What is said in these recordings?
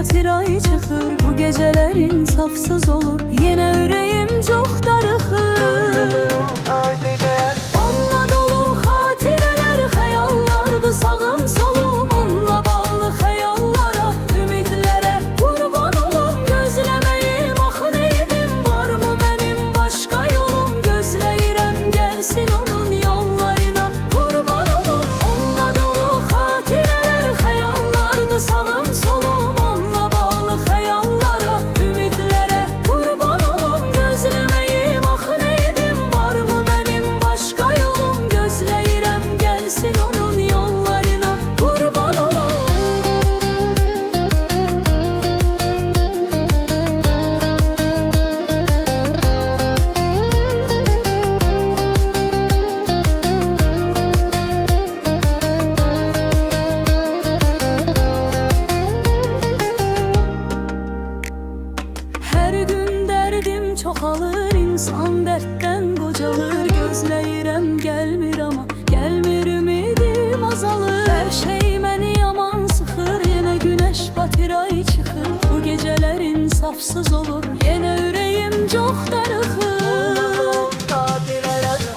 Hatıray çıxır, bu gecelerin safsız olur. Yine ürəyim çox darıxır. Onunla dolu xatirələr, xəyallardı sağım solum. Onunla bağlı xəyallara, ümidlərə qurban olum. Gözləməyim axı neydim, varmı mənim başqa yolum? Gözləyirəm gəlsin onun yollarına, qurban olum. Onunla dolu xatirələr, xəyallardı sağım solum. Onunla bağlı xəyallara, ümidlərə qurban olum. Gözləməyim axı neydim, varmı mənim başqa yolum? Gözləyirəm gəlsin onun yollarına, qurban olum. Her gün derdim çoxalır, insan dərddən qocalır. Gözləyirəm gəlmir amma, gəlmir ümidim azalır. Hər şey məni yaman sıxır, yenə günəş batır ay çıxır. Bu gecələrin safsız olur, yenə ürəyim çox darıxır.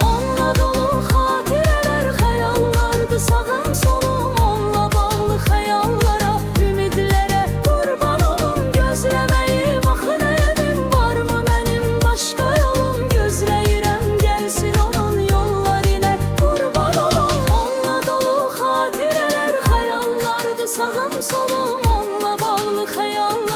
Onunla dolu xatirələr, xəyallardı sağım solum. Onunla bağlı xəyallara, ümidlərə qurban olum. Gözləməyim axı neydim, varmı mənim başqa yolum? Gözləyirəm gəlsin onun yollarına, qurban olum. Onunla dolu xatirələr, xəyallardı sağım solum. Onunla bağlı xəyallara,